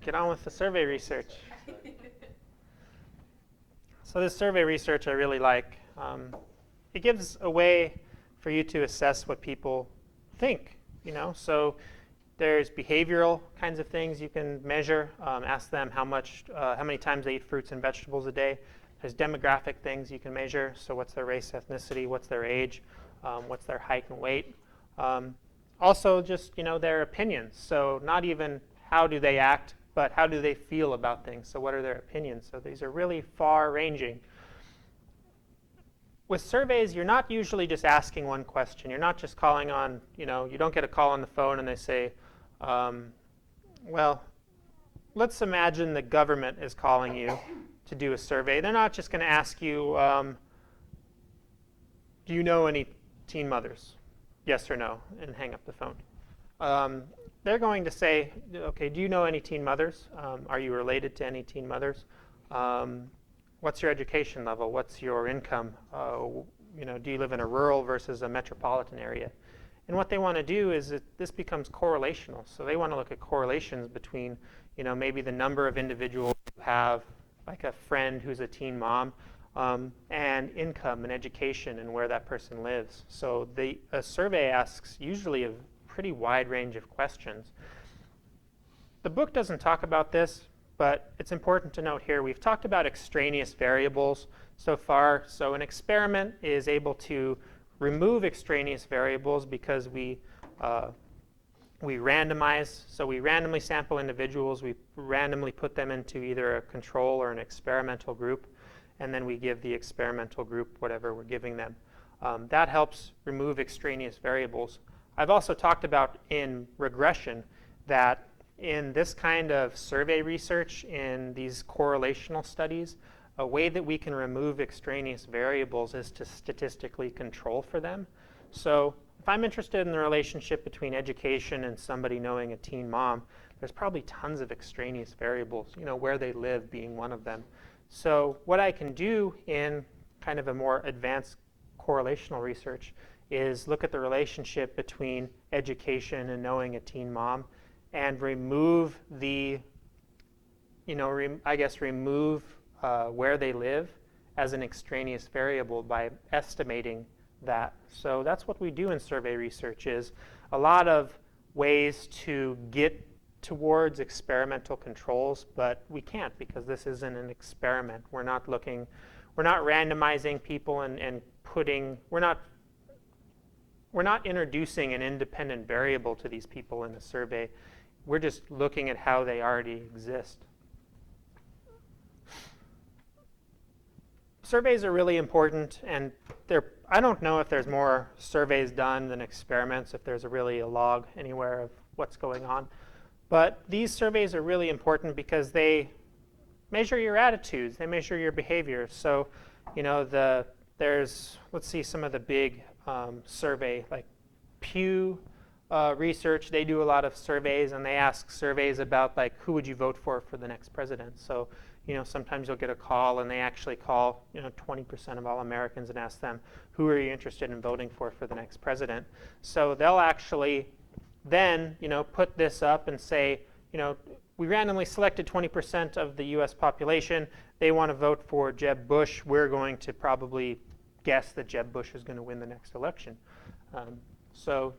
get on with the survey research. So this survey research I really like. It gives a way for you to assess what people think. So there's behavioral kinds of things you can measure. Ask them how many times they eat fruits and vegetables a day. There's demographic things you can measure. So what's their race, ethnicity, what's their age, what's their height and weight. Also just their opinions. So not even how do they act, but how do they feel about things. So what are their opinions? So these are really far-ranging. With surveys, you're not usually just asking one question. You're not just calling on, you don't get a call on the phone and they say, well, let's imagine the government is calling you to do a survey. They're not just going to ask you, do you know any teen mothers? Yes or no, and hang up the phone. They're going to say, okay, do you know any teen mothers? Are you related to any teen mothers? What's your education level? What's your income? Do you live in a rural versus a metropolitan area? And what they want to do is that this becomes correlational. So they want to look at correlations between, maybe the number of individuals who have, like a friend who's a teen mom, and income and education and where that person lives. So a survey asks usually a pretty wide range of questions. The book doesn't talk about this, but it's important to note here, we've talked about extraneous variables so far. So an experiment is able to remove extraneous variables because we randomize. So we randomly sample individuals. We randomly put them into either a control or an experimental group. And then we give the experimental group whatever we're giving them. That helps remove extraneous variables. I've also talked about in regression that in this kind of survey research, in these correlational studies, a way that we can remove extraneous variables is to statistically control for them. So if I'm interested in the relationship between education and somebody knowing a teen mom, there's probably tons of extraneous variables, where they live being one of them. So what I can do in kind of a more advanced correlational research is look at the relationship between education and knowing a teen mom and remove the, remove where they live as an extraneous variable by estimating that. So that's what we do in survey research, is a lot of ways to get towards experimental controls, but we can't because this isn't an experiment. We're not randomizing people and we're not introducing an independent variable to these people in the survey. We're just looking at how they already exist. Surveys are really important, and I don't know if there's more surveys done than experiments, if there's really a log anywhere of what's going on. But these surveys are really important because they measure your attitudes, they measure your behavior. So, let's see some of the big survey, like Pew Research. They do a lot of surveys, and they ask surveys about like who would you vote for the next president. So, sometimes you'll get a call, and they actually call 20% of all Americans and ask them, who are you interested in voting for the next president? So they'll actually then put this up and say, we randomly selected 20% of the US population. They want to vote for Jeb Bush. We're going to probably guess that Jeb Bush is going to win the next election. So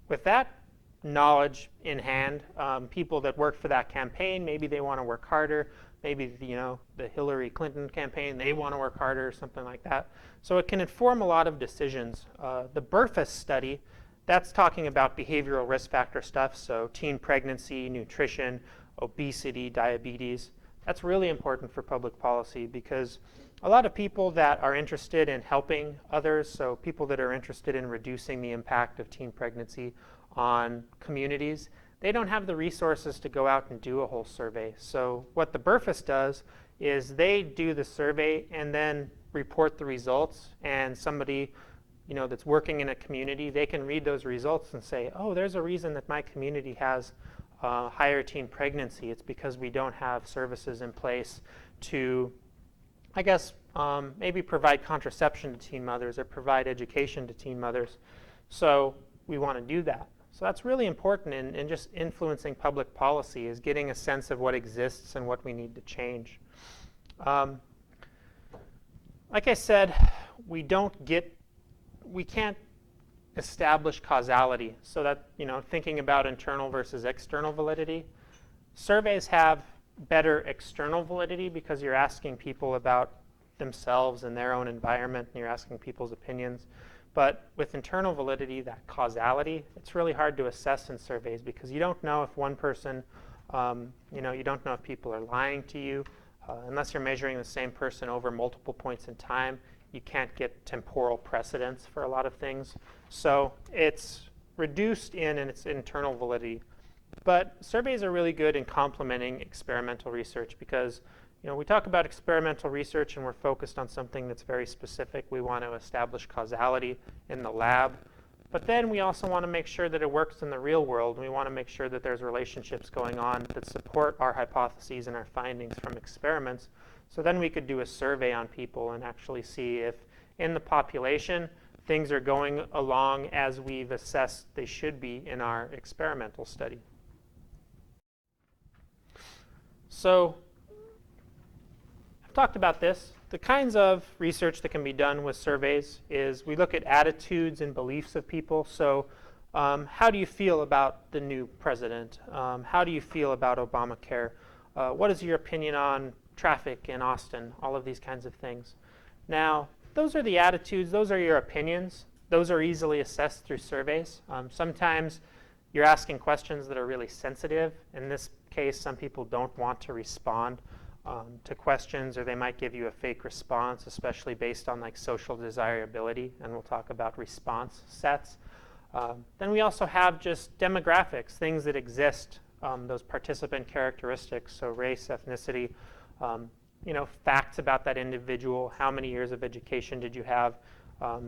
with that knowledge in hand, people that work for that campaign, maybe they want to work harder. Maybe the Hillary Clinton campaign, they want to work harder or something like that. So it can inform a lot of decisions. The Burfus study, that's talking about behavioral risk factor stuff, so teen pregnancy, nutrition, obesity, diabetes. That's really important for public policy because a lot of people that are interested in helping others, so people that are interested in reducing the impact of teen pregnancy on communities, they don't have the resources to go out and do a whole survey. So what the Burfus does is they do the survey and then report the results, and somebody that's working in a community, they can read those results and say, oh, there's a reason that my community has higher teen pregnancy. It's because we don't have services in place to, maybe provide contraception to teen mothers or provide education to teen mothers. So we want to do that. So that's really important in just influencing public policy, is getting a sense of what exists and what we need to change. Like I said, we can't establish causality. So that, thinking about internal versus external validity. Surveys have better external validity because you're asking people about themselves and their own environment, and you're asking people's opinions. But with internal validity, that causality, it's really hard to assess in surveys because you don't know if one person, you don't know if people are lying to you. Unless you're measuring the same person over multiple points in time, you can't get temporal precedence for a lot of things. So it's reduced in its internal validity. But surveys are really good in complementing experimental research because we talk about experimental research and we're focused on something that's very specific. We want to establish causality in the lab. But then we also want to make sure that it works in the real world. We want to make sure that there's relationships going on that support our hypotheses and our findings from experiments. So then we could do a survey on people and actually see if in the population things are going along as we've assessed they should be in our experimental study. So I've talked about this. The kinds of research that can be done with surveys is we look at attitudes and beliefs of people. So how do you feel about the new president? How do you feel about Obamacare? What is your opinion on traffic in Austin? All of these kinds of things. Now, those are the attitudes. Those are your opinions. Those are easily assessed through surveys. Sometimes you're asking questions that are really sensitive. In this case, some people don't want to respond to questions, or they might give you a fake response, especially based on like social desirability, and we'll talk about response sets. Then we also have just demographics, things that exist, those participant characteristics, so race, ethnicity, facts about that individual, how many years of education did you have,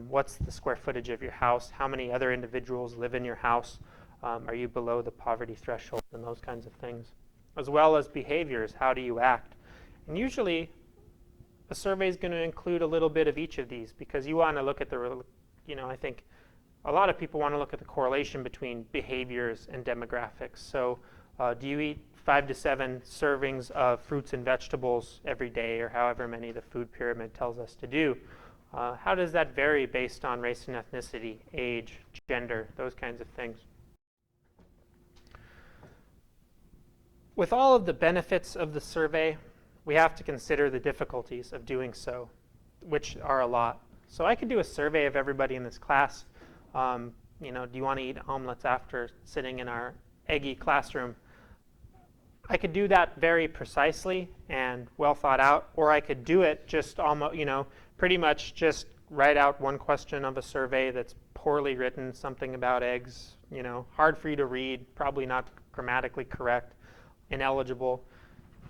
what's the square footage of your house, how many other individuals live in your house, are you below the poverty threshold, and those kinds of things, as well as behaviors, how do you act. And usually, a survey is going to include a little bit of each of these because you want to look at I think a lot of people want to look at the correlation between behaviors and demographics. So do you eat 5 to 7 servings of fruits and vegetables every day, or however many the food pyramid tells us to do? How does that vary based on race and ethnicity, age, gender, those kinds of things? With all of the benefits of the survey, we have to consider the difficulties of doing so, which are a lot. So I could do a survey of everybody in this class. Do you want to eat omelets after sitting in our eggy classroom? I could do that very precisely and well thought out, or I could do it just almost, pretty much just write out one question of a survey that's poorly written, something about eggs, hard for you to read, probably not grammatically correct, ineligible.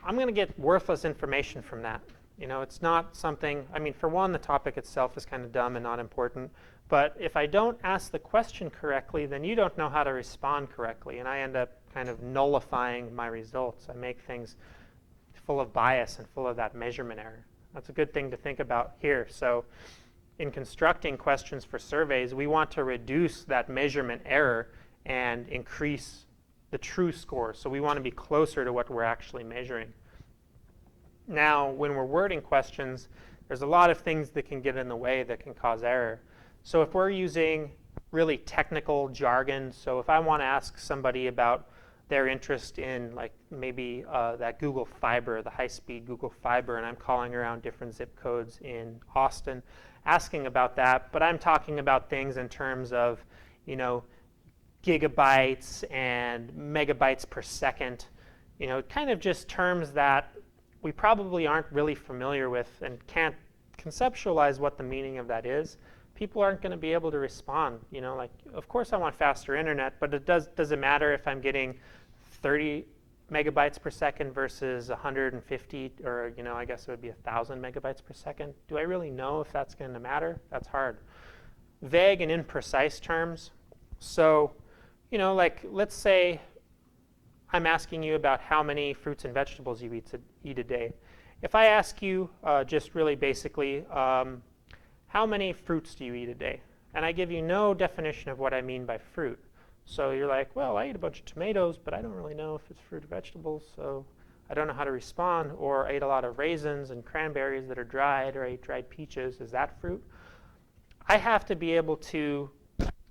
I'm going to get worthless information from that. It's not something, for one, the topic itself is kind of dumb and not important. But if I don't ask the question correctly, then you don't know how to respond correctly. And I end up kind of nullifying my results. I make things full of bias and full of that measurement error. That's a good thing to think about here. So in constructing questions for surveys, we want to reduce that measurement error and increase the true score. So we want to be closer to what we're actually measuring. Now, when we're wording questions, there's a lot of things that can get in the way that can cause error. So if we're using really technical jargon, so if I want to ask somebody about their interest in maybe that Google Fiber, the high-speed Google Fiber, and I'm calling around different zip codes in Austin, asking about that, but I'm talking about things in terms of, gigabytes and megabytes per second, kind of just terms that we probably aren't really familiar with and can't conceptualize what the meaning of that is. People aren't going to be able to respond. Of course I want faster internet, but does it matter if I'm getting 30 megabytes per second versus 150, or I guess it would be 1,000 megabytes per second? Do I really know if that's going to matter? That's hard. Vague and imprecise terms. So let's say I'm asking you about how many fruits and vegetables you eat a day. If I ask you just really basically, how many fruits do you eat a day? And I give you no definition of what I mean by fruit. So you're like, well, I ate a bunch of tomatoes, but I don't really know if it's fruit or vegetables, so I don't know how to respond. Or I ate a lot of raisins and cranberries that are dried, or I ate dried peaches. Is that fruit? I have to be able to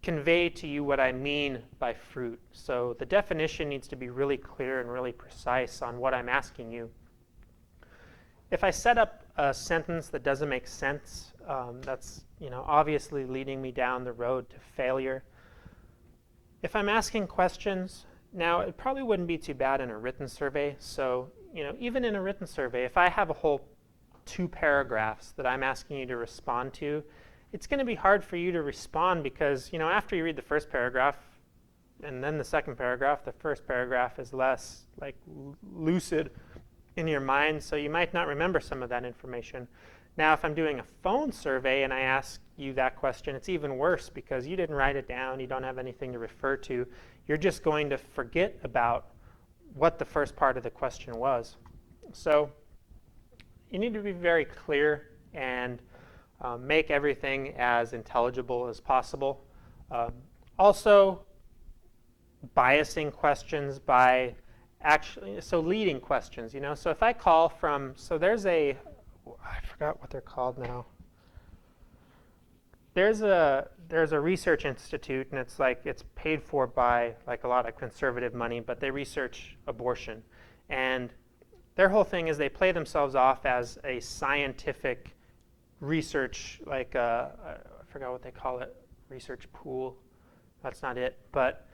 convey to you what I mean by fruit. So the definition needs to be really clear and really precise on what I'm asking you. If I set up a sentence that doesn't make sense, that's obviously leading me down the road to failure. If I'm asking questions, now it probably wouldn't be too bad in a written survey. So even in a written survey, if I have a whole 2 paragraphs that I'm asking you to respond to, it's going to be hard for you to respond because after you read the first paragraph and then the second paragraph, the first paragraph is less lucid in your mind, so you might not remember some of that information. Now, if I'm doing a phone survey and I ask you that question, it's even worse because you didn't write it down, you don't have anything to refer to. You're just going to forget about what the first part of the question was. So you need to be very clear and make everything as intelligible as possible. Also, biasing questions by leading questions, So if I call from, I forgot what they're called now. There's a research institute, and it's paid for by a lot of conservative money, but they research abortion. And their whole thing is they play themselves off as a scientific research, I forgot what they call it, research pool. That's not it. But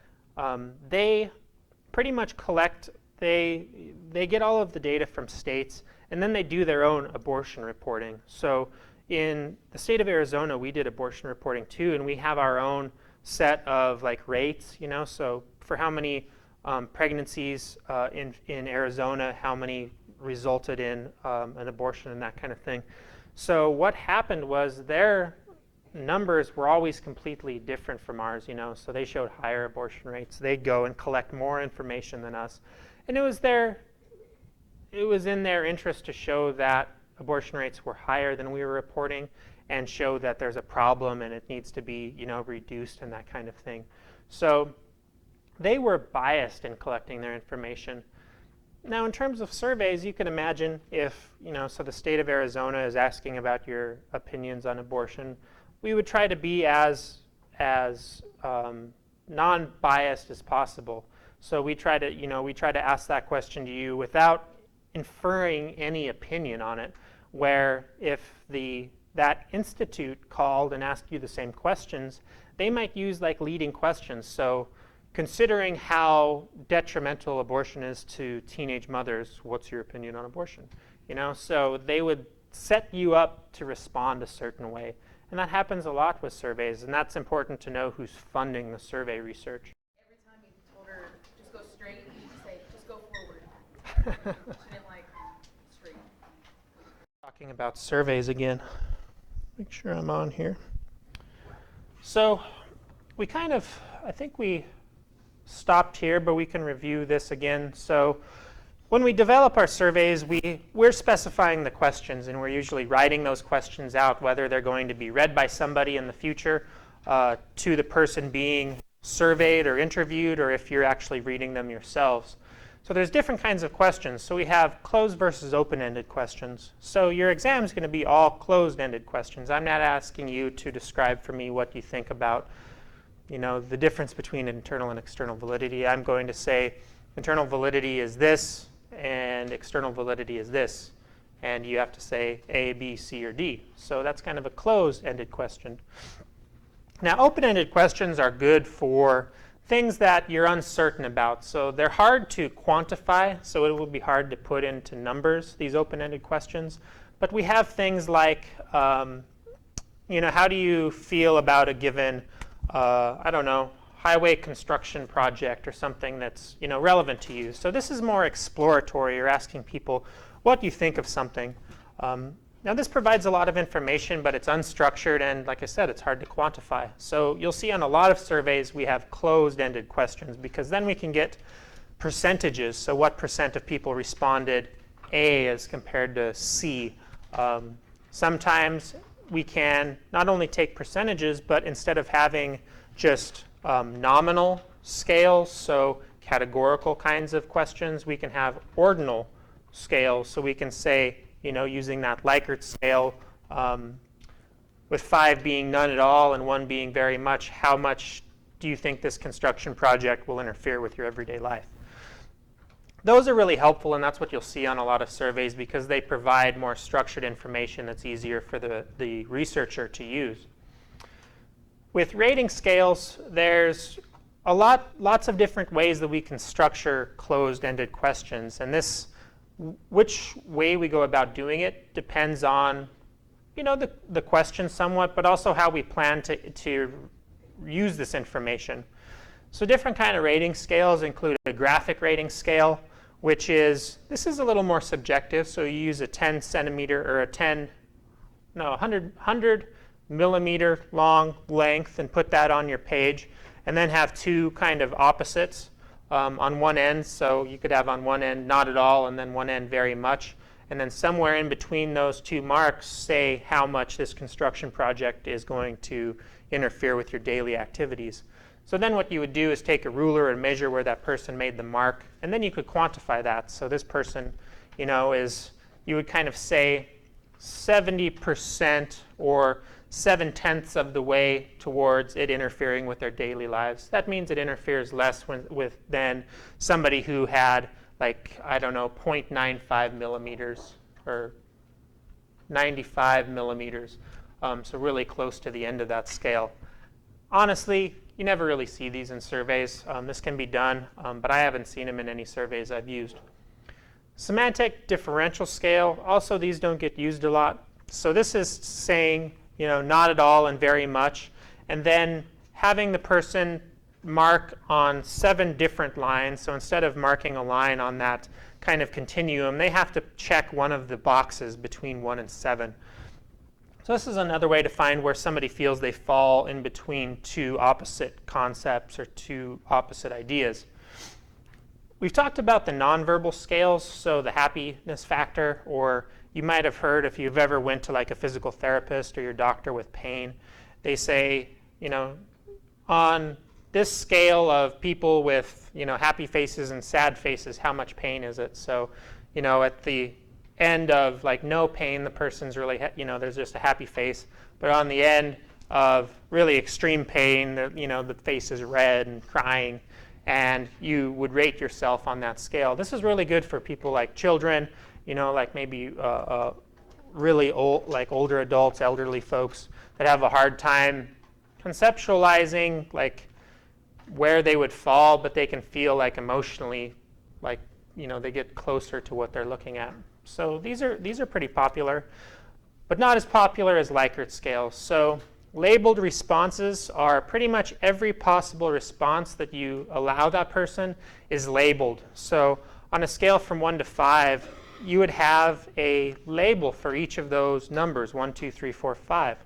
they pretty much collect, they get all of the data from states, and then they do their own abortion reporting. So in the state of Arizona, we did abortion reporting too, and we have our own set of rates, so for how many pregnancies in Arizona, how many resulted in an abortion and that kind of thing. So what happened was their numbers were always completely different from ours, so they showed higher abortion rates. They'd go and collect more information than us. And it was in their interest to show that abortion rates were higher than we were reporting and show that there's a problem and it needs to be, reduced and that kind of thing. So they were biased in collecting their information. Now, in terms of surveys, you can imagine if, so the state of Arizona is asking about your opinions on abortion, we would try to be as non-biased as possible. So we try to ask that question to you without inferring any opinion on it, where if that institute called and asked you the same questions, they might use leading questions. So considering how detrimental abortion is to teenage mothers, what's your opinion on abortion? So they would set you up to respond a certain way. And that happens a lot with surveys, and that's important to know who's funding the survey research. Every time you told her, just go straight, you say, just go forward. She didn't like straight. Talking about surveys again. Make sure I'm on here. So I think we stopped here, but we can review this again. So when we develop our surveys, we're specifying the questions, and we're usually writing those questions out, whether they're going to be read by somebody in the future to the person being surveyed or interviewed, or if you're actually reading them yourselves. So there's different kinds of questions. So we have closed versus open-ended questions. So your exam is going to be all closed-ended questions. I'm not asking you to describe for me what you think about the difference between internal and external validity. I'm going to say internal validity is this and external validity is this. And you have to say A, B, C, or D. So that's kind of a closed-ended question. Now, open-ended questions are good for things that you're uncertain about. So they're hard to quantify, so it will be hard to put into numbers, these open-ended questions. But we have things like, how do you feel about a given highway construction project or something that's relevant to you. So this is more exploratory. You're asking people, what do you think of something? Now this provides a lot of information, but it's unstructured, and like I said, it's hard to quantify. So you'll see on a lot of surveys we have closed-ended questions, because then we can get percentages. So what percent of people responded A as compared to C? Sometimes we can not only take percentages, but instead of having just nominal scales, so categorical kinds of questions. We can have ordinal scales, so we can say, using that Likert scale, with 5 being none at all and 1 being very much, how much do you think this construction project will interfere with your everyday life? Those are really helpful, and that's what you'll see on a lot of surveys because they provide more structured information that's easier for the researcher to use. With rating scales, there's lots of different ways that we can structure closed-ended questions, and which way we go about doing it depends on the question somewhat, but also how we plan to use this information. So different kind of rating scales include a graphic rating scale, which this is a little more subjective. So you use a 10 centimeter or a 100 millimeter long length and put that on your page, and then have 2 kind of opposites on one end. So you could have on one end not at all, and then one end very much. And then somewhere in between those 2 marks, say how much this construction project is going to interfere with your daily activities. So then what you would do is take a ruler and measure where that person made the mark, and then you could quantify that. So this person, you would kind of say 70% or 7/10 of the way towards it interfering with their daily lives. That means it interferes less than somebody who had, 0.95 millimeters or 95 millimeters, so really close to the end of that scale. Honestly, you never really see these in surveys. This can be done, but I haven't seen them in any surveys I've used. Semantic differential scale, also these don't get used a lot. So this is saying, not at all and very much, and then having the person mark on 7 different lines. So instead of marking a line on that kind of continuum, they have to check one of the boxes between 1 and 7. So this is another way to find where somebody feels they fall in between 2 opposite concepts or 2 opposite ideas. We've talked about the nonverbal scales, so the happiness factor, or you might have heard if you've ever went to a physical therapist or your doctor with pain, they say, on this scale of people with happy faces and sad faces, how much pain is it? So at the end of no pain, the person's really there's just a happy face, but on the end of really extreme pain, the face is red and crying, and you would rate yourself on that scale. This is really good for people like children, maybe really old, older adults, elderly folks that have a hard time conceptualizing where they would fall, but they can feel emotionally they get closer to what they're looking at. So these are pretty popular, but not as popular as Likert scales. So labeled responses are pretty much every possible response that you allow that person is labeled. So on a scale from 1 to 5, you would have a label for each of those numbers, 1, 2, 3, 4, 5.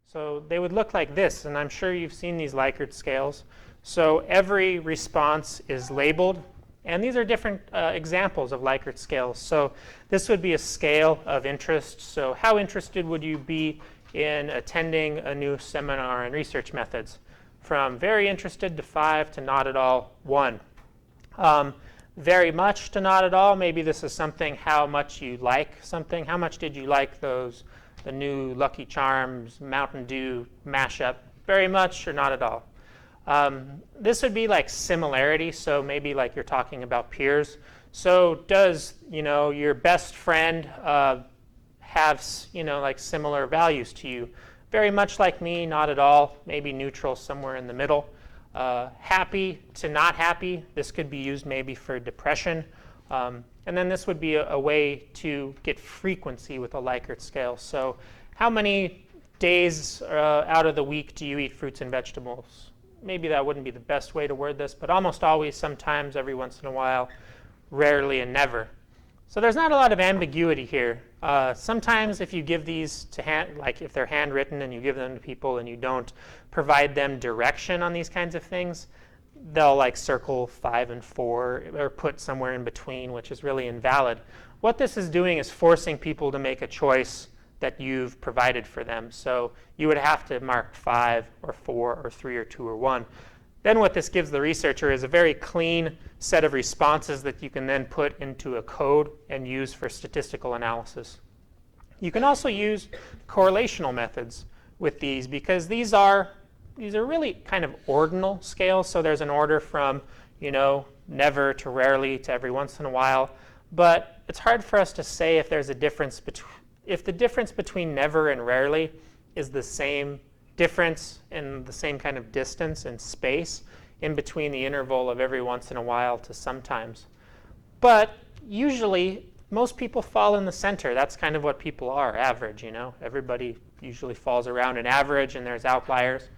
So they would look like this, and I'm sure you've seen these Likert scales. So every response is labeled, and these are different examples of Likert scales. So this would be a scale of interest. So how interested would you be in attending a new seminar in research methods? From very interested to 5 to not at all 1. Very much to not at all, maybe this is something how much you like something. How much did you like the new Lucky Charms Mountain Dew mashup? Very much or not at all. This would be similarity, so maybe you're talking about peers. So does your best friend have similar values to you? Very much like me, not at all, maybe neutral, somewhere in the middle. Happy to not happy, this could be used maybe for depression. And then this would be a way to get frequency with a Likert scale. So how many days out of the week do you eat fruits and vegetables? Maybe that wouldn't be the best way to word this, but almost always, sometimes, every once in a while, rarely, and never. So there's not a lot of ambiguity here. Sometimes if you give these to if they're handwritten and you give them to people and you don't provide them direction on these kinds of things, they'll circle 5 and 4 or put somewhere in between, which is really invalid. What this is doing is forcing people to make a choice that you've provided for them. So you would have to mark 5 or 4 or 3 or 2 or 1. Then what this gives the researcher is a very clean set of responses that you can then put into a code and use for statistical analysis. You can also use correlational methods with these, because these are really kind of ordinal scales. So there's an order from, never to rarely to every once in a while. But it's hard for us to say if there's a difference if the difference between never and rarely is the same difference in the same kind of distance and space in between the interval of every once in a while to sometimes. But usually, most people fall in the center. That's kind of what people are, average, Everybody usually falls around an average, and there's outliers.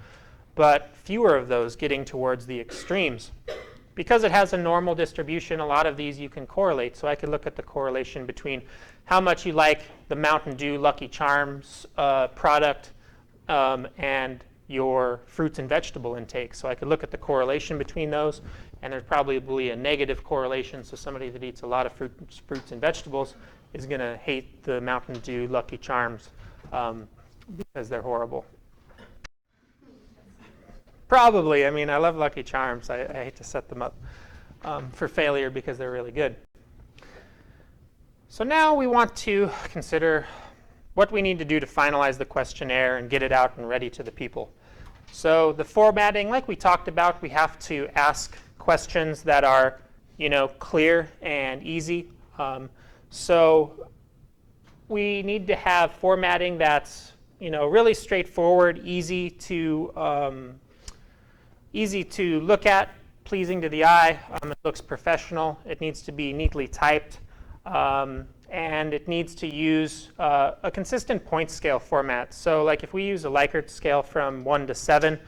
But fewer of those getting towards the extremes. Because it has a normal distribution, a lot of these you can correlate. So I could look at the correlation between how much you like the Mountain Dew Lucky Charms product and your fruits and vegetable intake. So I could look at the correlation between those, and there's probably a negative correlation. So somebody that eats a lot of fruits and vegetables is going to hate the Mountain Dew Lucky Charms because they're horrible. Probably. I mean, I love Lucky Charms. I hate to set them up for failure because they're really good. So now we want to consider what we need to do to finalize the questionnaire and get it out and ready to the people. So the formatting, like we talked about, we have to ask questions that are, clear and easy. So we need to have formatting that's, really straightforward, easy to look at, pleasing to the eye. It looks professional. It needs to be neatly typed. And it needs to use a consistent point scale format. So like if we use a Likert scale from 1 to 7,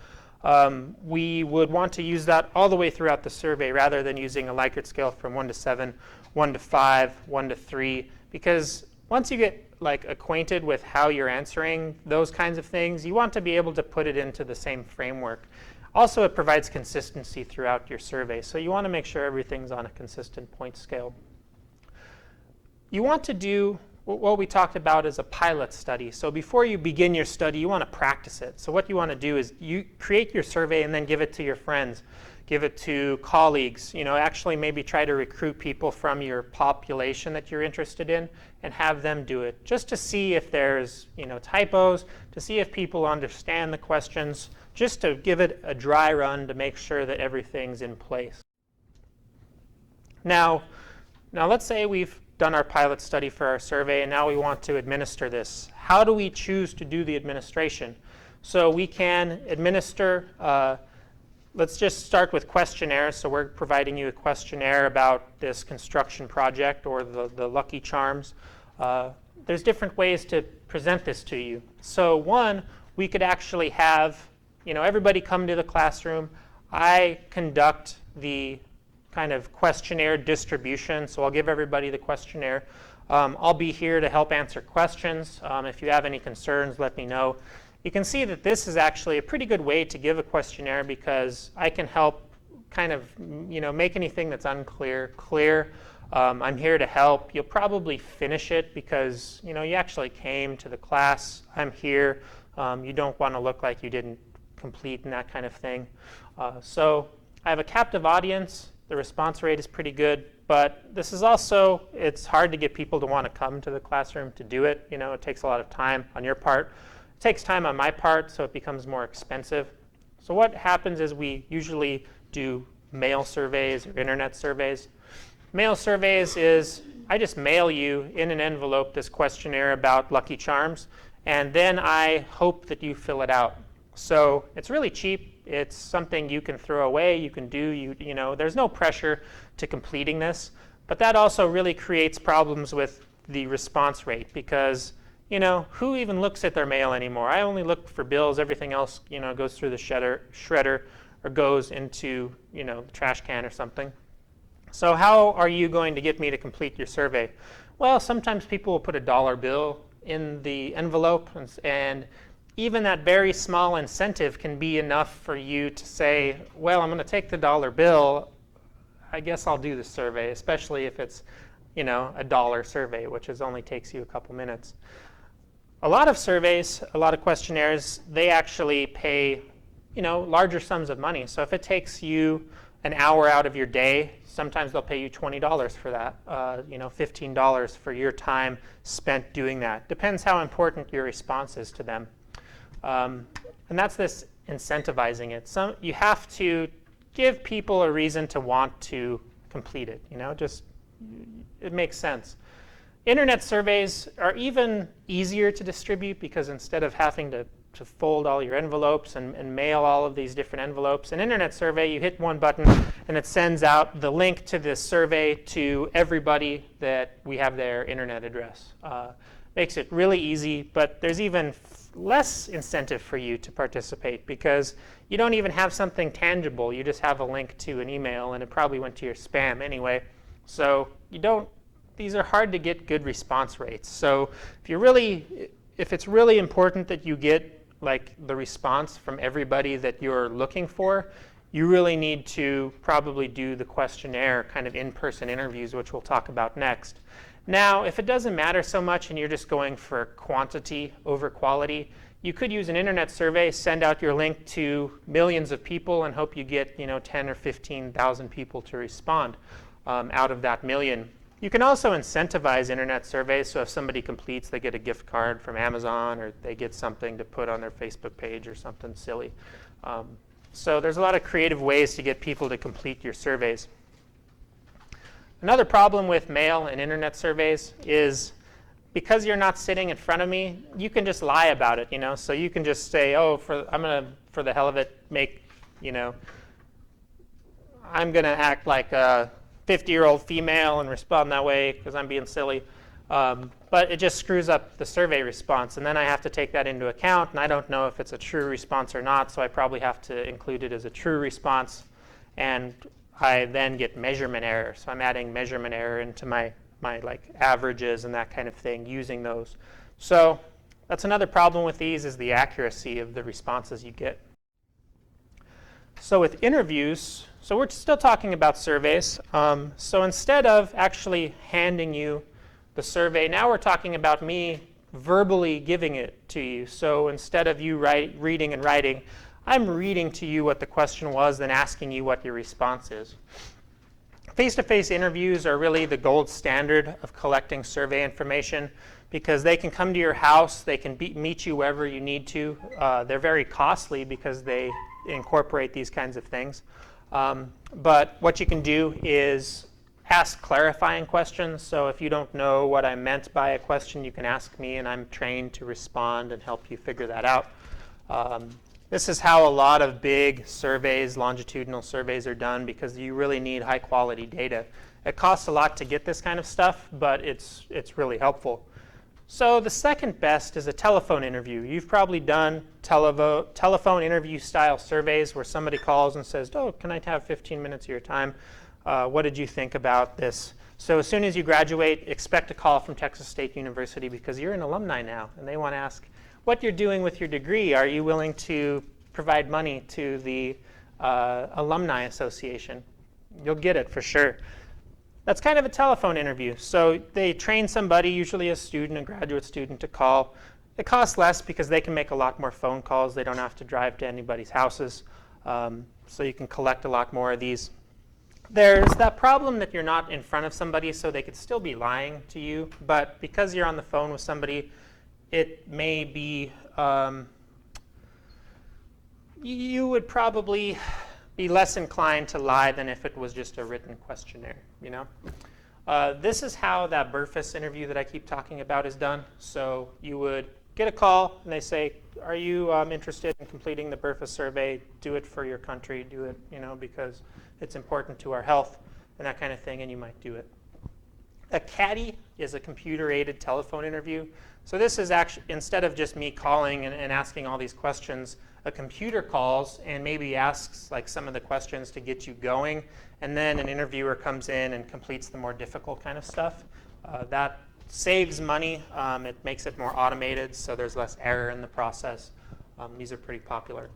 we would want to use that all the way throughout the survey rather than using a Likert scale from 1 to 7, 1 to 5, 1 to 3. Because once you get acquainted with how you're answering those kinds of things, you want to be able to put it into the same framework. Also, it provides consistency throughout your survey. So you want to make sure everything's on a consistent point scale. You want to do what we talked about as a pilot study. So before you begin your study, you want to practice it. So what you want to do is you create your survey and then give it to your friends. Give it to colleagues. Actually maybe try to recruit people from your population that you're interested in and have them do it, just to see if there's typos, to see if people understand the questions, just to give it a dry run to make sure that everything's in place. Now let's say we've done our pilot study for our survey, and now we want to administer this. How do we choose to do the administration? So we can administer, let's just start with questionnaires. So we're providing you a questionnaire about this construction project or the Lucky Charms. There's different ways to present this to you. So one, we could actually have everybody come to the classroom. I conduct the kind of questionnaire distribution. So I'll give everybody the questionnaire. I'll be here to help answer questions. If you have any concerns, let me know. You can see that this is actually a pretty good way to give a questionnaire because I can help kind of make anything that's unclear clear. I'm here to help. You'll probably finish it because you actually came to the class. I'm here. You don't want to look like you didn't complete and that kind of thing. So I have a captive audience. The response rate is pretty good, but this is also, it's hard to get people to want to come to the classroom to do it. It takes a lot of time on your part. It takes time on my part, so it becomes more expensive. So what happens is we usually do mail surveys or internet surveys. Mail surveys is I just mail you in an envelope this questionnaire about Lucky Charms, and then I hope that you fill it out. So it's really cheap. It's something you can throw away, you can do, there's no pressure to completing this. But that also really creates problems with the response rate because, who even looks at their mail anymore? I only look for bills. Everything else, goes through the shredder or goes into, the trash can or something. So how are you going to get me to complete your survey? Well, sometimes people will put a dollar bill in the envelope, and even that very small incentive can be enough for you to say, well, I'm going to take the dollar bill. I guess I'll do the survey, especially if it's, a dollar survey, which only takes you a couple minutes. A lot of surveys, a lot of questionnaires, they actually pay larger sums of money. So if it takes you an hour out of your day, sometimes they'll pay you $20 for that, $15 for your time spent doing that. Depends how important your response is to them. And that's this incentivizing it. You have to give people a reason to want to complete it. It makes sense. Internet surveys are even easier to distribute because instead of having to fold all your envelopes and mail all of these different envelopes, an internet survey, you hit one button and it sends out the link to this survey to everybody that we have their internet address. Makes it really easy, but there's even less incentive for you to participate because you don't even have something tangible. You just have a link to an email and it probably went to your spam anyway. So these are hard to get good response rates. So if it's really important that you get the response from everybody that you're looking for, you really need to probably do the questionnaire kind of in-person interviews, which we'll talk about next. Now, if it doesn't matter so much and you're just going for quantity over quality, you could use an internet survey, send out your link to millions of people and hope you get 10 or 15,000 people to respond out of that million. You can also incentivize internet surveys, so if somebody completes, they get a gift card from Amazon or they get something to put on their Facebook page or something silly. So there's a lot of creative ways to get people to complete your surveys. Another problem with mail and internet surveys is because you're not sitting in front of me, you can just lie about it, So you can just say, I'm going to, for the hell of it, I'm going to act like a 50-year-old female and respond that way because I'm being silly. But it just screws up the survey response. And then I have to take that into account. And I don't know if it's a true response or not. So I probably have to include it as a true response. And I then get measurement error. So I'm adding measurement error into my averages and that kind of thing using those. So that's another problem with these is the accuracy of the responses you get. So with interviews, so we're still talking about surveys. So instead of actually handing you the survey, now we're talking about me verbally giving it to you. So instead of you reading and writing, I'm reading to you what the question was, then asking you what your response is. Face-to-face interviews are really the gold standard of collecting survey information because they can come to your house, they can meet you wherever you need to. They're very costly because they incorporate these kinds of things. But what you can do is ask clarifying questions. So if you don't know what I meant by a question, you can ask me, and I'm trained to respond and help you figure that out. This is how a lot of big surveys, longitudinal surveys, are done because you really need high-quality data. It costs a lot to get this kind of stuff, but it's really helpful. So the second best is a telephone interview. You've probably done telephone interview style surveys where somebody calls and says, can I have 15 minutes of your time? What did you think about this? So as soon as you graduate, expect a call from Texas State University because you're an alumni now, and they want to ask what you're doing with your degree. Are you willing to provide money to the Alumni Association? You'll get it for sure. That's kind of a telephone interview. So they train somebody, usually a student, a graduate student, to call. It costs less because they can make a lot more phone calls. They don't have to drive to anybody's houses. So you can collect a lot more of these. There's that problem that you're not in front of somebody, so they could still be lying to you. But because you're on the phone with somebody, it may be, you would probably be less inclined to lie than if it was just a written questionnaire, This is how that Burfus interview that I keep talking about is done. So you would get a call and they say, are you interested in completing the Burfus survey? Do it for your country, do it, because it's important to our health and that kind of thing, and you might do it. A CADI is a computer-aided telephone interview. So this is actually, instead of just me calling and asking all these questions, a computer calls and maybe asks some of the questions to get you going, and then an interviewer comes in and completes the more difficult kind of stuff. That saves money. It makes it more automated, so there's less error in the process. These are pretty popular.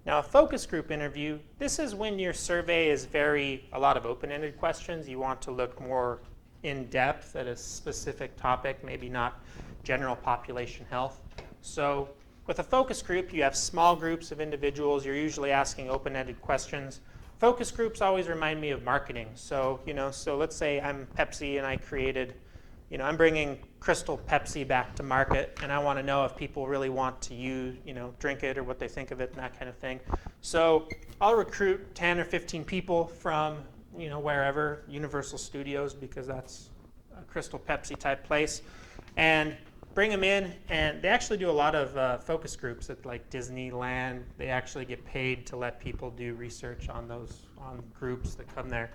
Now, a focus group interview, this is when your survey is a lot of open-ended questions. You want to look more in depth at a specific topic, maybe not general population health. So with a focus group, you have small groups of individuals. You're usually asking open-ended questions. Focus groups always remind me of marketing. So, so let's say I'm Pepsi and I created, I'm bringing Crystal Pepsi back to market, and I want to know if people really want to use, drink it or what they think of it and that kind of thing. So I'll recruit 10 or 15 people from, wherever, Universal Studios, because that's a Crystal Pepsi type place, and bring them in, and they actually do a lot of focus groups at like Disneyland. They actually get paid to let people do research on groups that come there,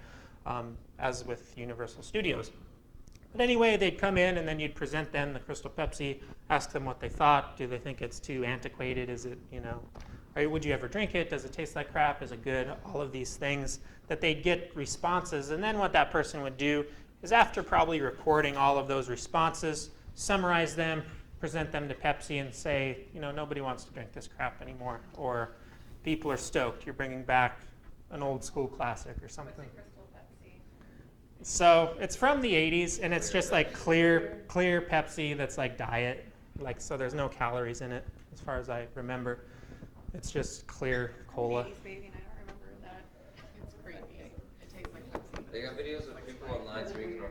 as with Universal Studios. But anyway, they'd come in, and then you'd present them the Crystal Pepsi, ask them what they thought. Do they think it's too antiquated? Is it, or would you ever drink it? Does it taste like crap? Is it good? All of these things that they'd get responses. And then what that person would do is, after probably recording all of those responses, summarize them, present them to Pepsi, and say, nobody wants to drink this crap anymore, or people are stoked. You're bringing back an old school classic or something. Crystal Pepsi. So it's from the 80s, and it's just like clear Pepsi that's like diet, so there's no calories in it, as far as I remember. It's just clear cola. 80s baby, and I don't remember that. It's creepy. It tastes like Pepsi. They got videos of people online drinking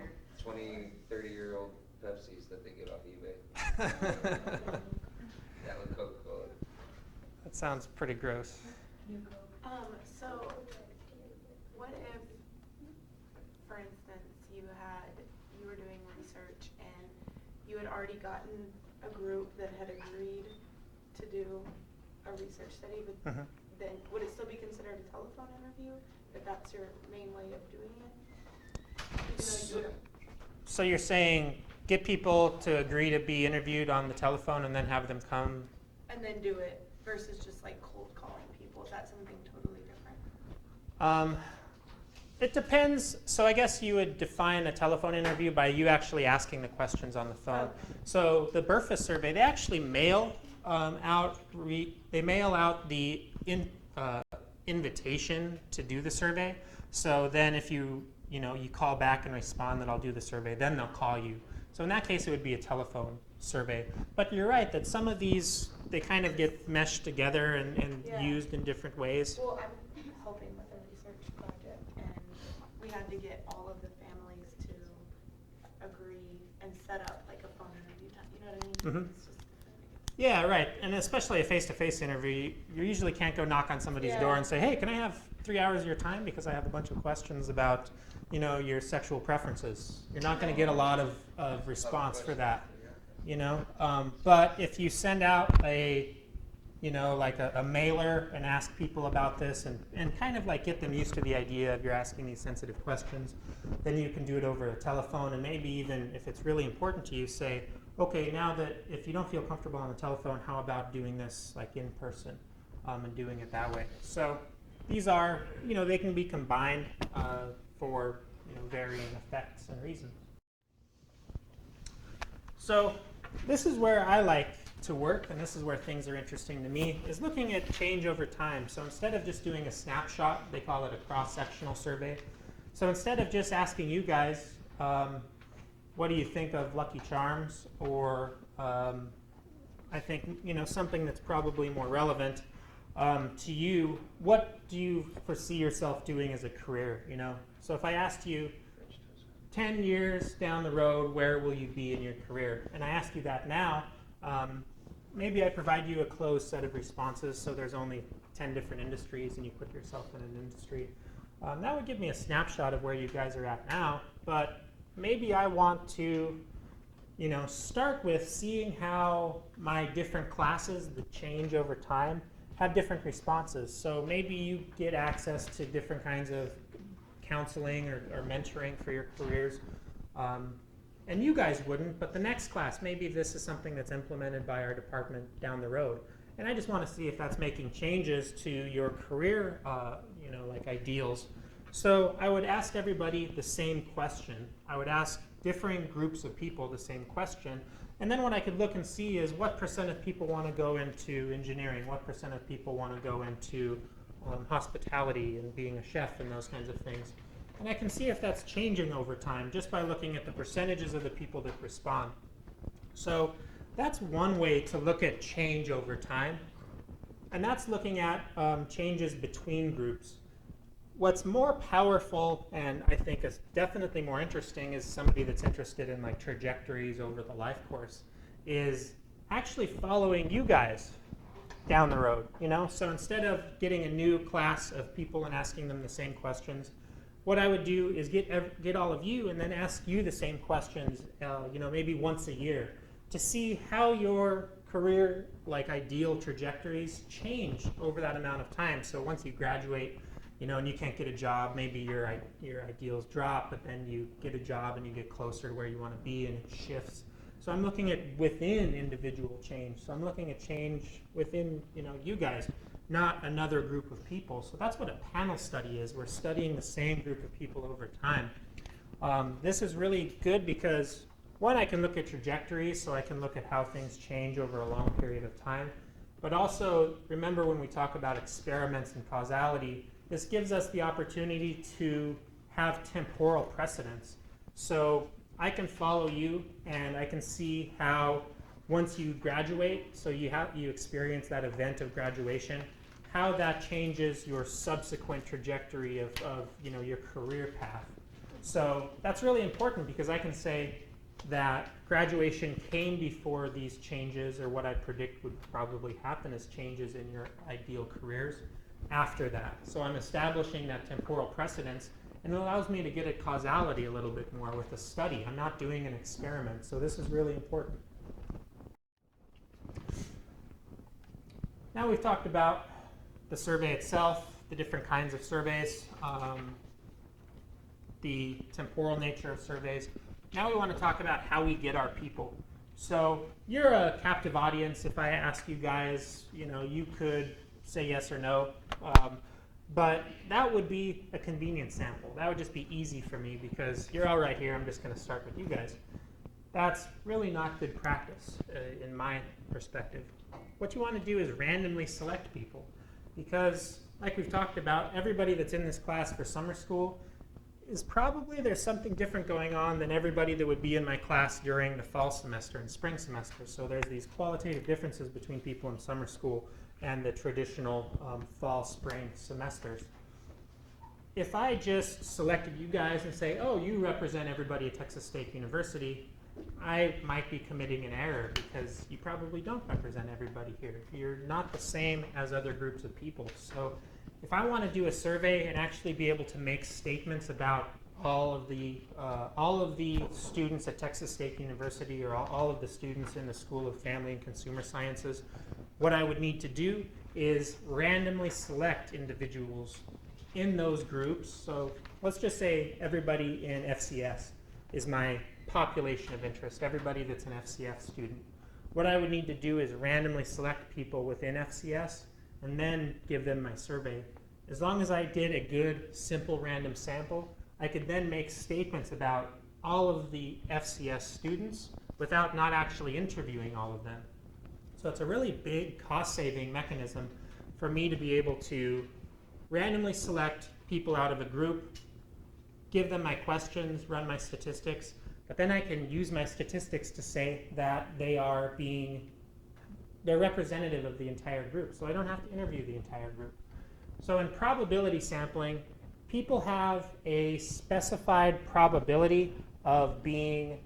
20, 30-year-old Pepsis that they get off eBay. That with Coca-Cola. That sounds pretty gross. So what if, for instance, you were doing research and you had already gotten a group that had agreed to do a research study, but then would it still be considered a telephone interview if that's your main way of doing it? Even though you So you're saying get people to agree to be interviewed on the telephone and then have them come? and then do it versus just like cold calling people. Is that something totally different? It depends. So I guess you would define a telephone interview by you actually asking the questions on the phone. Okay. So the BRFA survey, they actually mail out the invitation to do the survey. So then if you call back and respond that I'll do the survey, then they'll call you. So in that case, it would be a telephone survey. But you're right that some of these, they kind of get meshed together and Yeah. used in different ways. Well, I'm helping with a research project, and we had to get all of the families to agree and set up like a phone interview time. You know what I mean? Mhm. It's just Yeah, right. And especially a face-to-face interview, you usually can't go knock on somebody's door and say, hey, can I have 3 hours of your time because I have a bunch of questions about, your sexual preferences. You're not going to get a lot of response for that, But if you send out a mailer and ask people about this and kind of like get them used to the idea of you're asking these sensitive questions, then you can do it over a telephone, and maybe even if it's really important to you, say, okay, now that if you don't feel comfortable on the telephone, how about doing this like in person and doing it that way? So these are, they can be combined for varying effects and reasons. So this is where I like to work, and this is where things are interesting to me, is looking at change over time. So instead of just doing a snapshot, they call it a cross-sectional survey. So instead of just asking you guys, what do you think of Lucky Charms, or I think something that's probably more relevant to you, what do you foresee yourself doing as a career? So if I asked you 10 years down the road, where will you be in your career? And I ask you that now, maybe I provide you a closed set of responses, so there's only 10 different industries and you put yourself in an industry. That would give me a snapshot of where you guys are at now, but maybe I want to start with seeing how my different classes that change over time have different responses. So maybe you get access to different kinds of counseling or mentoring for your careers. And you guys wouldn't, but the next class, maybe this is something that's implemented by our department down the road. And I just want to see if that's making changes to your career, like ideals. So I would ask everybody the same question. I would ask differing groups of people the same question. And then what I could look and see is what % of people want to go into engineering, what % of people want to go into hospitality and being a chef and those kinds of things. And I can see if that's changing over time just by looking at the percentages of the people that respond. So that's one way to look at change over time. And that's looking at changes between groups. What's more powerful, and I think is definitely more interesting, is somebody that's interested in like trajectories over the life course, is actually following you guys down the road. You know, so instead of getting a new class of people and asking them the same questions, what I would do is get all of you and then ask you the same questions, you know, maybe once a year, to see how your career, like ideal trajectories, change over that amount of time. So once you graduate, you know, and you can't get a job, maybe your ideals drop, but then you get a job and you get closer to where you want to be, and it shifts. So I'm looking at within individual change. So I'm looking at change within, you know, you guys, not another group of people. So that's what a panel study is. We're studying the same group of people over time. This is really good because, one, I can look at trajectories, so I can look at how things change over a long period of time. But also, remember when we talk about experiments and causality, this gives us the opportunity to have temporal precedence. So I can follow you, and I can see how once you graduate, so you experience that event of graduation, how that changes your subsequent trajectory of you know, your career path. So that's really important because I can say that graduation came before these changes, or what I predict would probably happen as changes in your ideal careers after that. So I'm establishing that temporal precedence, and it allows me to get at causality a little bit more with a study. I'm not doing an experiment, so this is really important. Now we've talked about the survey itself, the different kinds of surveys, the temporal nature of surveys. Now we want to talk about how we get our people. So you're a captive audience. If I ask you guys, you know, you could say yes or no. But that would be a convenient sample. That would just be easy for me because you're all right here. I'm just going to start with you guys. That's really not good practice in my perspective. What you want to do is randomly select people because, like we've talked about, everybody that's in this class for summer school is probably, there's something different going on than everybody that would be in my class during the fall semester and spring semester. So there's these qualitative differences between people in summer school and the traditional fall, spring semesters. If I just selected you guys and say, oh, you represent everybody at Texas State University, I might be committing an error because you probably don't represent everybody here. You're not the same as other groups of people. So if I want to do a survey and actually be able to make statements about all of the students at Texas State University, or all of the students in the School of Family and Consumer Sciences, what I would need to do is randomly select individuals in those groups. So let's just say everybody in FCS is my population of interest, everybody that's an FCS student. What I would need to do is randomly select people within FCS and then give them my survey. As long as I did a good, simple random sample, I could then make statements about all of the FCS students without not actually interviewing all of them. So it's a really big cost-saving mechanism for me to be able to randomly select people out of a group, give them my questions, run my statistics, but then I can use my statistics to say that they're representative of the entire group. So I don't have to interview the entire group. So in probability sampling, people have a specified probability of being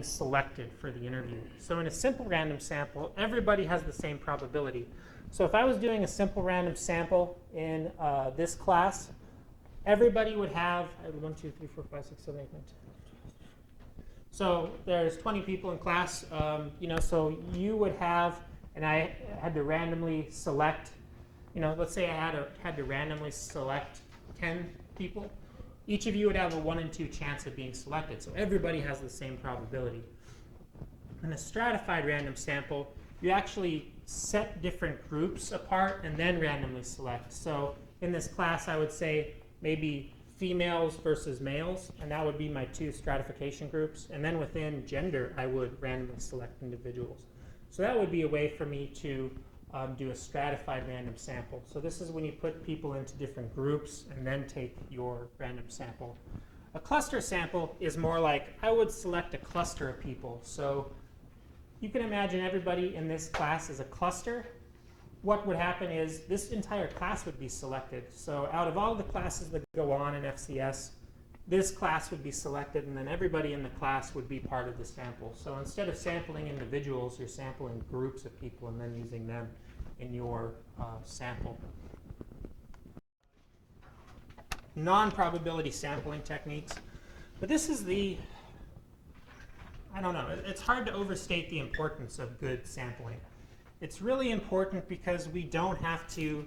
selected for the interview. So in a simple random sample, everybody has the same probability. So if I was doing a simple random sample in this class, everybody would have 1, 2, 3, 4, 5, 6, 7, 8, 9, 10. So there's 20 people in class, you know, so you would have, and I had to randomly select, you know, let's say I had to randomly select 10 people. Each of you would have a 1 in 2 chance of being selected. So everybody has the same probability. In a stratified random sample, you actually set different groups apart and then randomly select. So in this class, I would say maybe females versus males, and that would be my 2 stratification groups. And then within gender, I would randomly select individuals. So that would be a way for me to do a stratified random sample. So this is when you put people into different groups and then take your random sample. A cluster sample is more like I would select a cluster of people. So you can imagine everybody in this class is a cluster. What would happen is this entire class would be selected. So out of all the classes that go on in FCS, this class would be selected, and then everybody in the class would be part of the sample. So instead of sampling individuals, you're sampling groups of people and then using them in your sample. Non-probability sampling techniques. But this is the, I don't know, it's hard to overstate the importance of good sampling. It's really important because we don't have to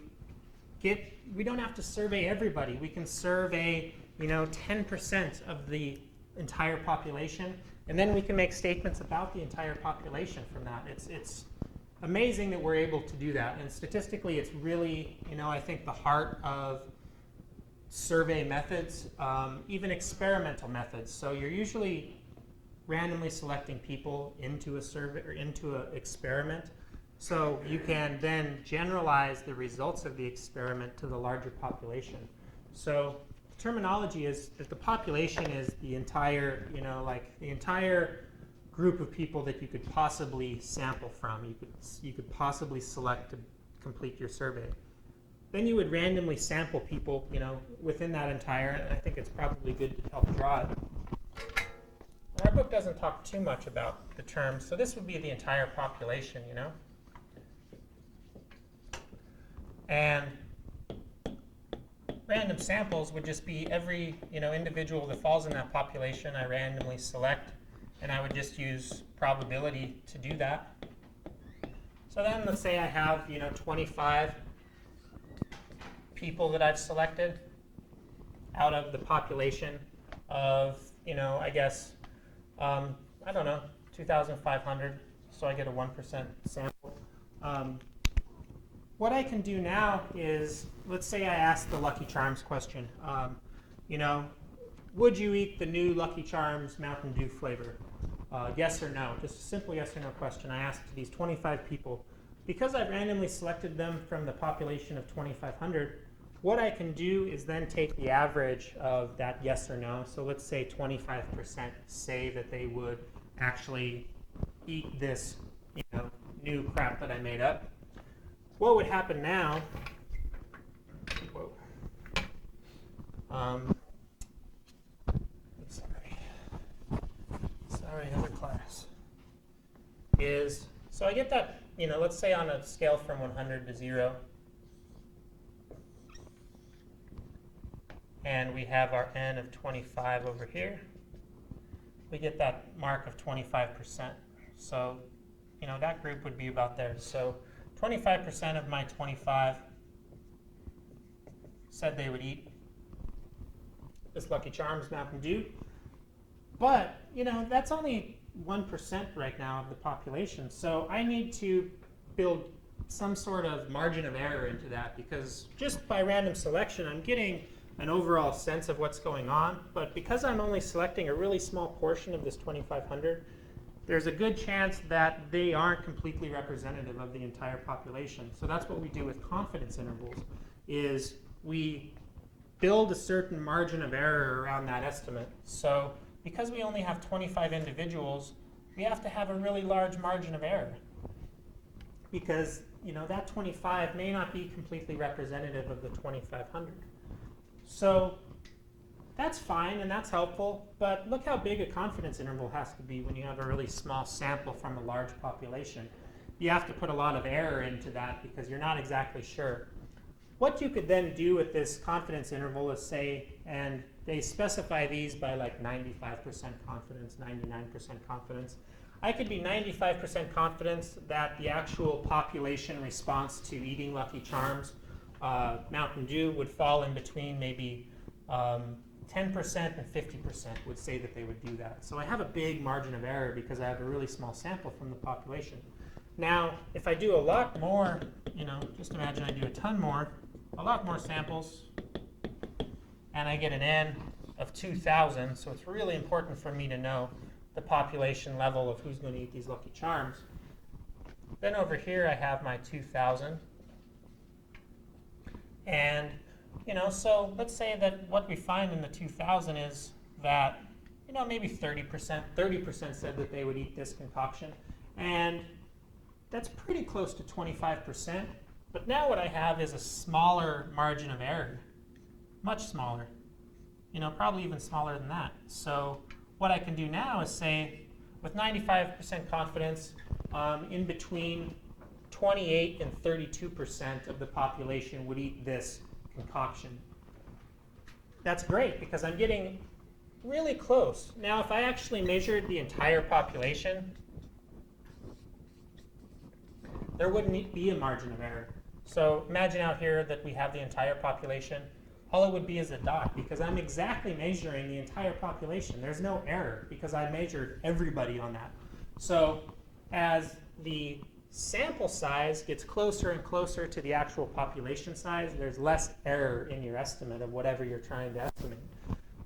survey everybody. We can survey, 10% of the entire population, and then we can make statements about the entire population from that. It's amazing that we're able to do that, and statistically it's really, I think the heart of survey methods, even experimental methods. So you're usually randomly selecting people into a survey or into an experiment. So you can then generalize the results of the experiment to the larger population. So the terminology is that the population is the entire, the entire group of people that you could possibly sample from. You could possibly select to complete your survey. Then you would randomly sample people, within that entire, and I think it's probably good to help draw it. Our book doesn't talk too much about the terms, so this would be the entire population, And random samples would just be every individual that falls in that population I randomly select, and I would just use probability to do that. So then let's say I have 25 people that I've selected out of the population of I guess I don't know, 2,500, so I get a 1% sample. What I can do now is, let's say I ask the Lucky Charms question. Would you eat the new Lucky Charms Mountain Dew flavor? Yes or no? Just a simple yes or no question. I asked these 25 people. Because I randomly selected them from the population of 2,500, what I can do is then take the average of that yes or no. So let's say 25% say that they would actually eat this new crap that I made up. What would happen now, sorry, other class, is, so I get that, let's say on a scale from 100 to 0, and we have our n of 25 over here, we get that mark of 25%. So, that group would be about there. So 25% of my 25 said they would eat this Lucky Charms Mountain Dew. But, that's only 1% right now of the population. So I need to build some sort of margin of error into that, because just by random selection, I'm getting an overall sense of what's going on. But because I'm only selecting a really small portion of this 2,500, there's a good chance that they aren't completely representative of the entire population. So that's what we do with confidence intervals, is we build a certain margin of error around that estimate. So because we only have 25 individuals, we have to have a really large margin of error, because that 25 may not be completely representative of the 2,500. So that's fine and that's helpful, but look how big a confidence interval has to be when you have a really small sample from a large population. You have to put a lot of error into that because you're not exactly sure. What you could then do with this confidence interval is say, and they specify these by like 95% confidence, 99% confidence. I could be 95% confidence that the actual population response to eating Lucky Charms Mountain Dew would fall in between maybe 10% and 50% would say that they would do that. So I have a big margin of error because I have a really small sample from the population. Now, if I do a lot more, just imagine I do a lot more samples, and I get an N of 2,000, so it's really important for me to know the population level of who's going to eat these Lucky Charms. Then over here I have my 2,000. And, so let's say that what we find in the 2,000 is that, you know, maybe 30% said that they would eat this concoction. And that's pretty close to 25%. But now what I have is a smaller margin of error, much smaller, you know, probably even smaller than that. So what I can do now is say, with 95% confidence, in between 28 and 32% of the population would eat this concoction. That's great because I'm getting really close. Now, if I actually measured the entire population, there wouldn't be a margin of error. So imagine out here that we have the entire population. All it would be is a dot because I'm exactly measuring the entire population. There's no error because I measured everybody on that. So as the sample size gets closer and closer to the actual population size, there's less error in your estimate of whatever you're trying to estimate.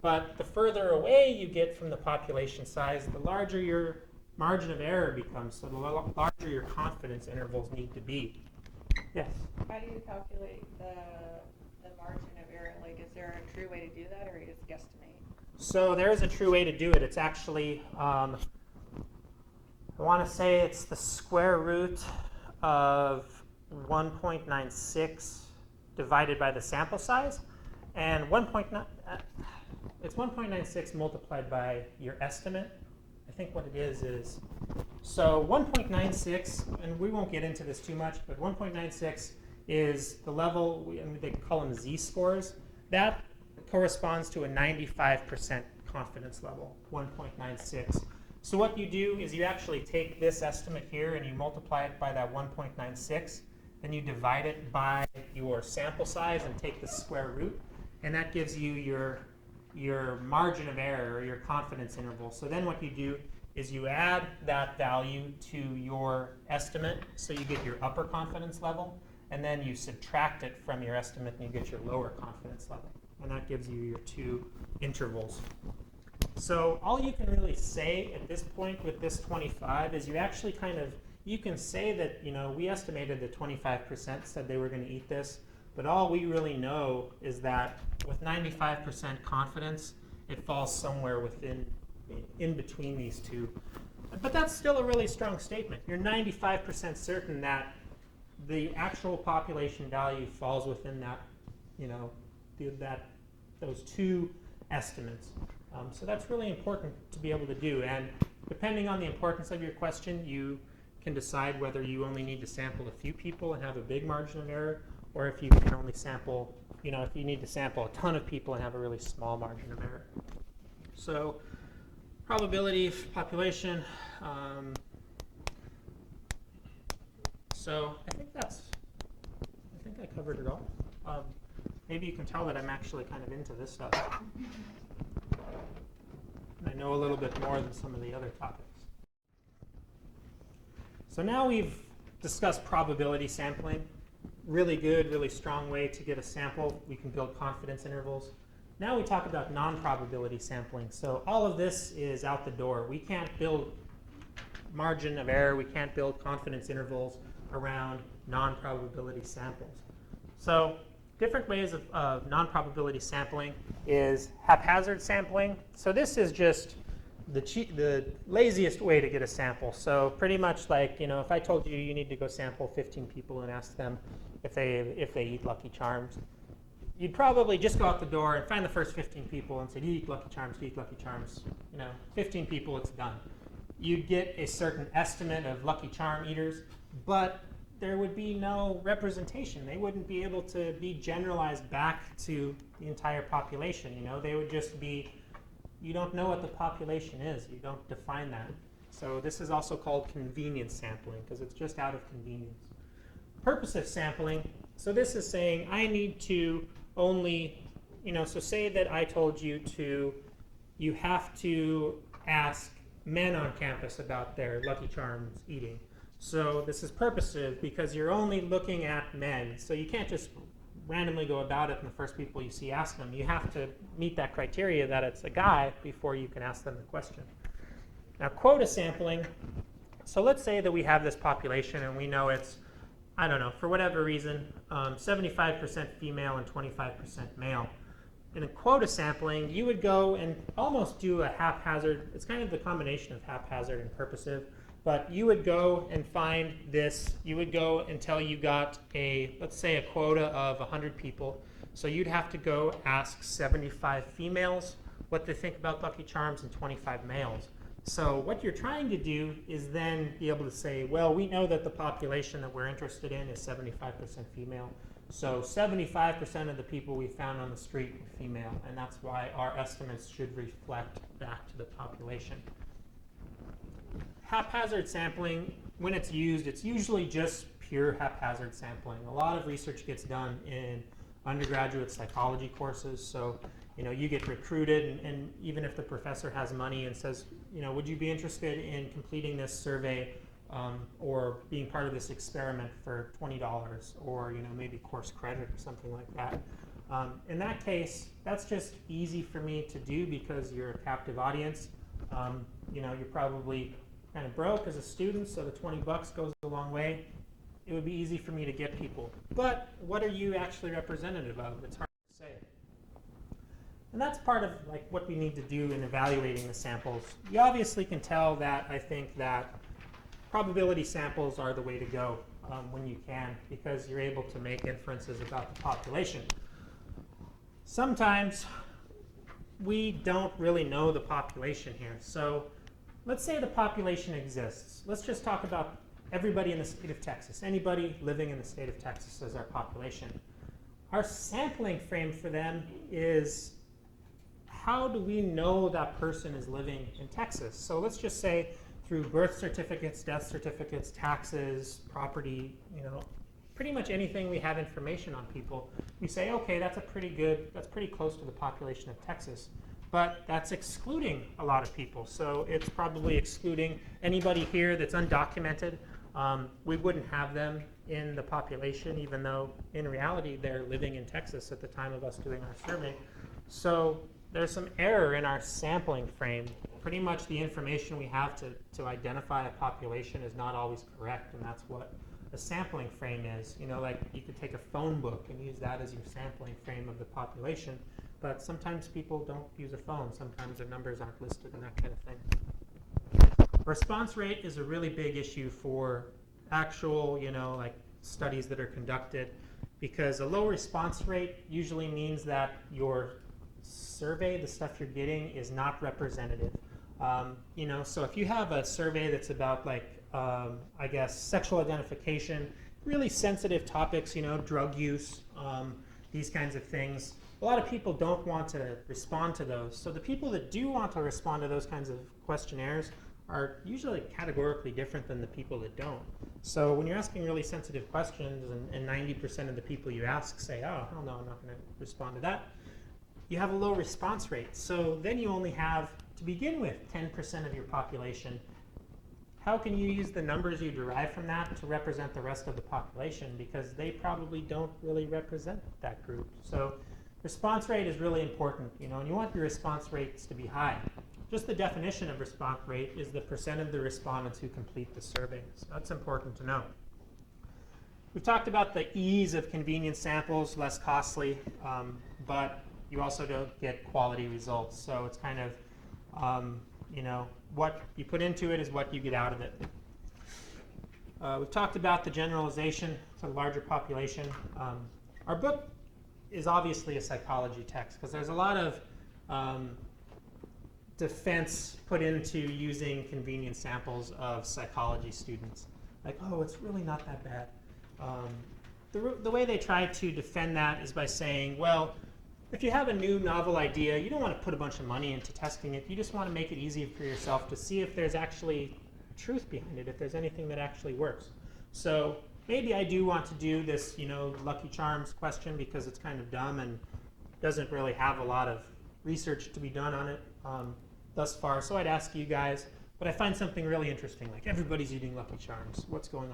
But the further away you get from the population size, the larger your margin of error becomes, so the larger your confidence intervals need to be. Yes? How do you calculate the margin of error? Like, is there a true way to do that, or you just guesstimate? So there is a true way to do it. It's actually, I want to say it's the square root of 1.96 divided by the sample size, and it's 1.96 multiplied by your estimate. I think what it is so 1.96, and we won't get into this too much, but 1.96 is the level, and they call them z-scores. That corresponds to a 95% confidence level, 1.96. So what you do is you actually take this estimate here and you multiply it by that 1.96, then you divide it by your sample size and take the square root, and that gives you your margin of error, or your confidence interval. So then what you do is you add that value to your estimate, so you get your upper confidence level, and then you subtract it from your estimate and you get your lower confidence level. And that gives you your two intervals. So all you can really say at this point with this 25 is you actually you can say that, you know, we estimated that 25% said they were going to eat this, but all we really know is that with 95% confidence, it falls somewhere in between these two. But that's still a really strong statement. You're 95% certain that the actual population value falls within that, you know, those two estimates. So that's really important to be able to do. And depending on the importance of your question, you can decide whether you only need to sample a few people and have a big margin of error, or if you can only sample, you know, if you need to sample a ton of people and have a really small margin of error. So probability of population. So I think I covered it all. Maybe you can tell that I'm actually kind of into this stuff. And I know a little bit more than some of the other topics. So now we've discussed probability sampling. Really good, really strong way to get a sample. We can build confidence intervals. Now we talk about non-probability sampling. So all of this is out the door. We can't build margin of error. We can't build confidence intervals around non-probability samples. So different ways of non-probability sampling is haphazard sampling. So this is just the laziest way to get a sample. So pretty much like, you know, if I told you you need to go sample 15 people and ask them if they eat Lucky Charms, you'd probably just go out the door and find the first 15 people and say, do you eat Lucky Charms? Do you eat Lucky Charms? You know, 15 people, it's done. You'd get a certain estimate of Lucky Charm eaters, but there would be no representation. They wouldn't be able to be generalized back to the entire population. You know, they would just be, you don't know what the population is. You don't define that. So this is also called convenience sampling because it's just out of convenience. Purposive sampling. So this is saying I need to only, you know, so say that I told you you have to ask men on campus about their Lucky Charms eating. So this is purposive because you're only looking at men. So you can't just randomly go about it and the first people you see ask them. You have to meet that criteria that it's a guy before you can ask them the question. Now quota sampling. So let's say that we have this population and we know it's, I don't know, for whatever reason, 75% female and 25% male. in a quota sampling, you would go and almost do a haphazard, it's kind of the combination of haphazard and purposive, but you would go and find this, you would go until you got a, let's say a quota of 100 people. So you'd have to go ask 75 females what they think about Lucky Charms and 25 males. So what you're trying to do is then be able to say, well, we know that the population that we're interested in is 75% female. So 75% of the people we found on the street were female, and that's why our estimates should reflect back to the population. Haphazard sampling, when it's used, it's usually just pure haphazard sampling. A lot of research gets done in undergraduate psychology courses, so you get recruited, and even if the professor has money and says, would you be interested in completing this survey or being part of this experiment for $20 or maybe course credit or something like that. In that case, that's just easy for me to do because you're a captive audience. You're probably kind of broke as a student, so the 20 bucks goes a long way. It would be easy for me to get people. But what are you actually representative of? It's hard to say. And that's part of what we need to do in evaluating the samples. You obviously can tell that I think that probability samples are the way to go when you can, because you're able to make inferences about the population. Sometimes we don't really know the population here. So let's say the population exists. Let's just talk about everybody in the state of Texas. Anybody living in the state of Texas as our population. Our sampling frame for them is, how do we know that person is living in Texas? So let's just say through birth certificates, death certificates, taxes, property, pretty much anything we have information on people, we say, okay, that's pretty close to the population of Texas. But that's excluding a lot of people. So it's probably excluding anybody here that's undocumented. We wouldn't have them in the population, even though in reality they're living in Texas at the time of us doing our survey. So there's some error in our sampling frame. Pretty much the information we have to identify a population is not always correct, and that's what a sampling frame is. Like you could take a phone book and use that as your sampling frame of the population, but sometimes people don't use a phone. Sometimes their numbers aren't listed and that kind of thing. Response rate is a really big issue for actual, studies that are conducted, because a low response rate usually means that your survey, the stuff you're getting, is not representative. So if you have a survey that's about I guess sexual identification, really sensitive topics, drug use, these kinds of things, a lot of people don't want to respond to those. So the people that do want to respond to those kinds of questionnaires are usually categorically different than the people that don't. So when you're asking really sensitive questions and 90% of the people you ask say, oh, hell no, I'm not going to respond to that, you have a low response rate. So then you only have, to begin with, 10% of your population. How can you use the numbers you derive from that to represent the rest of the population? Because they probably don't really represent that group. So response rate is really important, and you want your response rates to be high. Just the definition of response rate is the percent of the respondents who complete the survey. So that's important to know. We've talked about the ease of convenience samples, less costly, but you also don't get quality results. So it's kind of, what you put into it is what you get out of it. We've talked about the generalization to the larger population. Our book is obviously a psychology text because there's a lot of defense put into using convenience samples of psychology students. Like, oh, it's really not that bad. The way they try to defend that is by saying, well, if you have a new novel idea, you don't want to put a bunch of money into testing it. You just want to make it easy for yourself to see if there's actually truth behind it, if there's anything that actually works. So maybe I do want to do this, Lucky Charms question because it's kind of dumb and doesn't really have a lot of research to be done on it thus far. So I'd ask you guys, but I find something really interesting, like everybody's eating Lucky Charms. What's going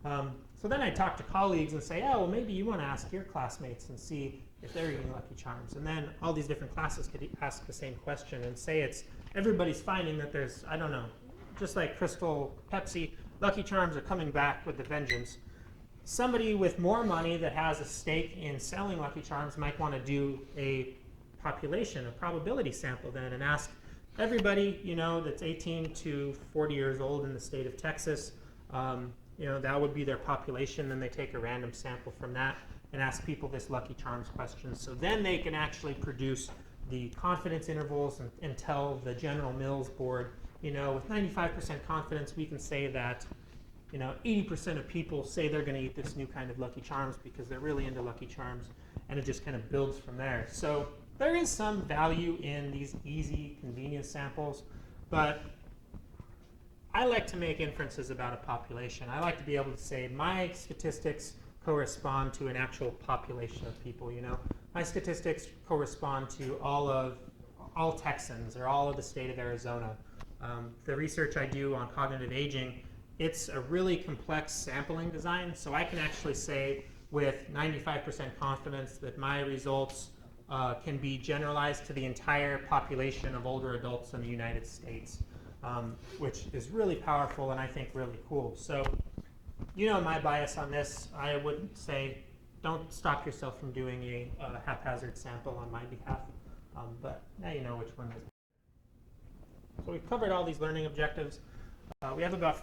on? So then I talk to colleagues and say, oh, well, maybe you want to ask your classmates and see if they're eating Lucky Charms. And then all these different classes could ask the same question and say it's everybody's finding that there's, I don't know, just like Crystal, Pepsi, Lucky Charms are coming back with a vengeance. Somebody with more money that has a stake in selling Lucky Charms might want to do a population, a probability sample then, and ask everybody, you know, that's 18 to 40 years old in the state of Texas, you know, that would be their population. Then they take a random sample from that and ask people this Lucky Charms question. So then they can actually produce the confidence intervals and tell the General Mills board, you know, with 95% confidence, we can say that, you know, 80% of people say they're going to eat this new kind of Lucky Charms because they're really into Lucky Charms, and it just kind of builds from there. So there is some value in these easy convenience samples, but I like to make inferences about a population. I like to be able to say my statistics correspond to an actual population of people, you know. My statistics correspond to all Texans or all of the state of Arizona. The research I do on cognitive aging, it's a really complex sampling design, so I can actually say with 95% confidence that my results can be generalized to the entire population of older adults in the United States, which is really powerful and I think really cool. So, you know my bias on this. I would say don't stop yourself from doing a haphazard sample on my behalf, but now you know which one is. So we've covered all these learning objectives. We have about